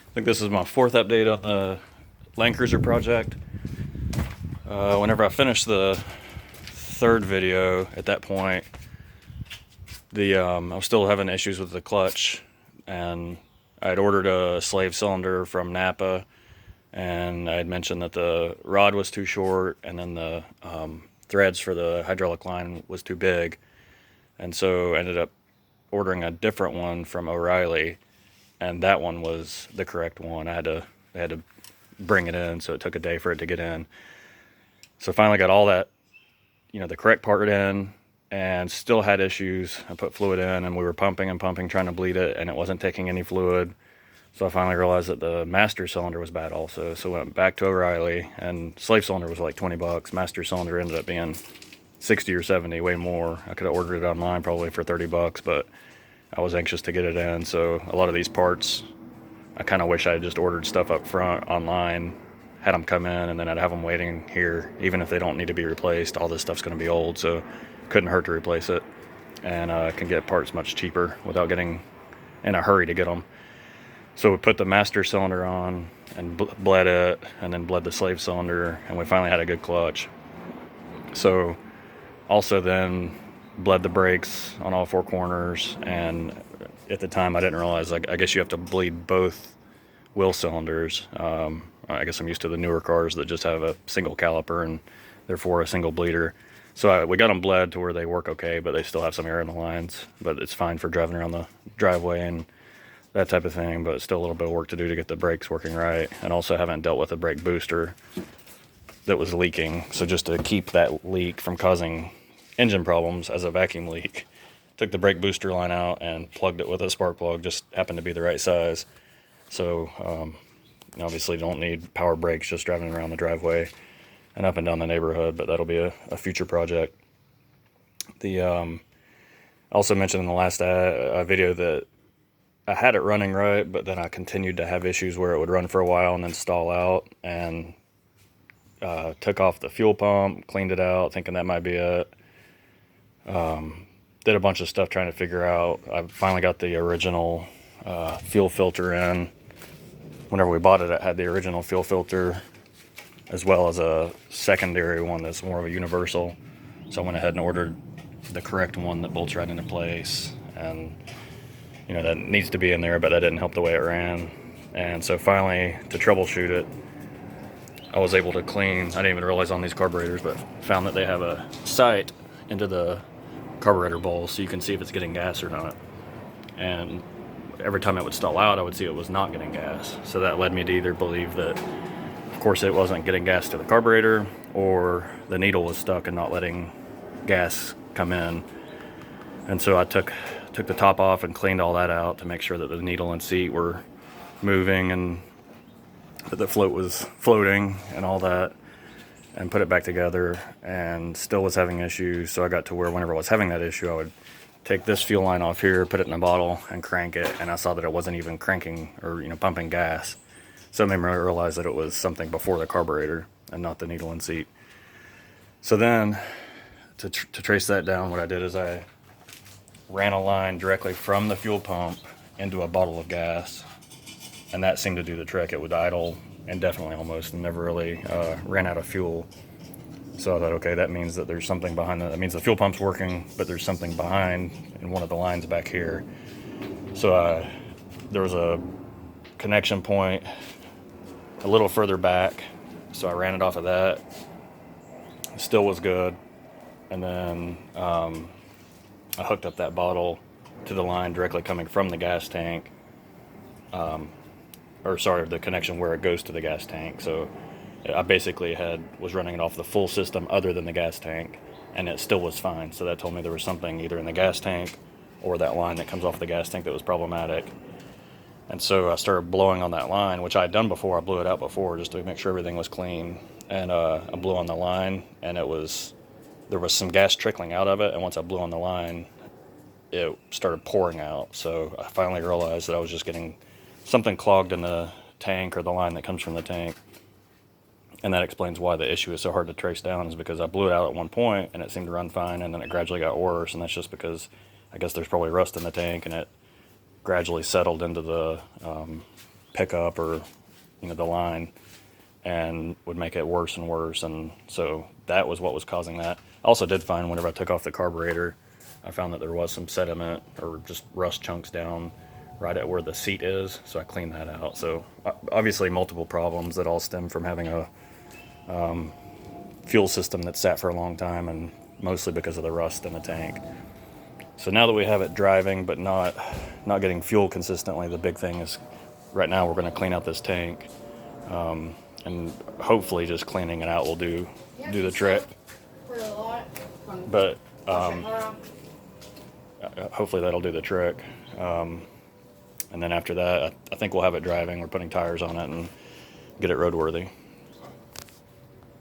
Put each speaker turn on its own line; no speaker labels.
I think this is my fourth update on the Land Cruiser project. Whenever I finished the third video, at that point, I was still having issues with the clutch, and I had ordered a slave cylinder from Napa, and I had mentioned that the rod was too short, and then the threads for the hydraulic line was too big, and so I ended up ordering a different one from O'Reilly, and that one was the correct one. I had to bring it in, so it took a day for it to get in. So finally got all that, the correct part in, and still had issues. I put fluid in, and we were pumping and pumping, trying to bleed it, and it wasn't taking any fluid. So I finally realized that the master cylinder was bad also. So I went back to O'Reilly, and slave cylinder was like 20 bucks. Master cylinder ended up being 60 or 70, way more. I could have ordered it online probably for 30 bucks, but I was anxious to get it in. So a lot of these parts, I kind of wish I had just ordered stuff up front online, had them come in, and then I'd have them waiting here. Even if they don't need to be replaced, all this stuff's going to be old, so couldn't hurt to replace it. And can get parts much cheaper without getting in a hurry to get them. So we put the master cylinder on and bled it, and then bled the slave cylinder, and we finally had a good clutch. So also then bled the brakes on all four corners, and at the time I didn't realize, I guess you have to bleed both wheel cylinders. I guess I'm used to the newer cars that just have a single caliper and therefore a single bleeder. So we got them bled to where they work okay, but they still have some air in the lines. But it's fine for driving around the driveway and that type of thing, but it's still a little bit of work to do to get the brakes working right. And also haven't dealt with a brake booster that was leaking. So just to keep that leak from causing engine problems as a vacuum leak, took the brake booster line out and plugged it with a spark plug. Just happened to be the right size. So obviously don't need power brakes just driving around the driveway and up and down the neighborhood, but that'll be a future project. I also mentioned in the last video that I had it running right, but then I continued to have issues where it would run for a while and then stall out, and took off the fuel pump, cleaned it out, thinking that might be it. Did a bunch of stuff trying to figure out. I finally got the original fuel filter in. Whenever we bought it, it had the original fuel filter as well as a secondary one that's more of a universal. So I went ahead and ordered the correct one that bolts right into place, and that needs to be in there, but that didn't help the way it ran. And so finally, to troubleshoot it, I was able to clean. I didn't even realize on these carburetors, but found that they have a sight into the carburetor bowl so you can see if it's getting gas or not. And every time it would stall out, I would see it was not getting gas. So that led me to either believe that, of course, it wasn't getting gas to the carburetor, or the needle was stuck and not letting gas come in. And so I took the top off and cleaned all that out to make sure that the needle and seat were moving and that the float was floating and all that, and put it back together, and still was having issues. So I got to where whenever I was having that issue, I would take this fuel line off here, put it in a bottle, and crank it, and I saw that it wasn't even cranking or pumping gas. So it made me realize that it was something before the carburetor and not the needle and seat. So then, to trace that down, what I did is I ran a line directly from the fuel pump into a bottle of gas, and that seemed to do the trick. It would idle indefinitely almost and never really ran out of fuel. So I thought, okay, that means that there's something behind that. That means the fuel pump's working, but there's something behind in one of the lines back here. So there was a connection point a little further back, so I ran it off of that. It still was good. And then I hooked up that bottle to the line directly coming from the gas tank. The connection where it goes to the gas tank. So I basically was running it off the full system other than the gas tank, and it still was fine. So that told me there was something either in the gas tank or that line that comes off the gas tank that was problematic. And so I started blowing on that line, which I had done before. I blew it out before just to make sure everything was clean. And I blew on the line, and there was some gas trickling out of it. And once I blew on the line, it started pouring out. So I finally realized that I was just getting something clogged in the tank, or the line that comes from the tank. And that explains why the issue is so hard to trace down, is because I blew it out at one point and it seemed to run fine, and then it gradually got worse. And that's just because I guess there's probably rust in the tank, and it gradually settled into the pickup or, you know, the line, and would make it worse and worse. And so that was what was causing that. I also did find whenever I took off the carburetor, I found that there was some sediment or just rust chunks down right at where the seat is. So I cleaned that out. So obviously multiple problems that all stem from having a fuel system that sat for a long time, and mostly because of the rust in the tank. So now that we have it driving but not getting fuel consistently, the big thing is right now we're going to clean out this tank, and hopefully just cleaning it out will do the trick. But hopefully that'll do the trick. And then after that, I think we'll have it driving. We're putting tires on it and get it roadworthy.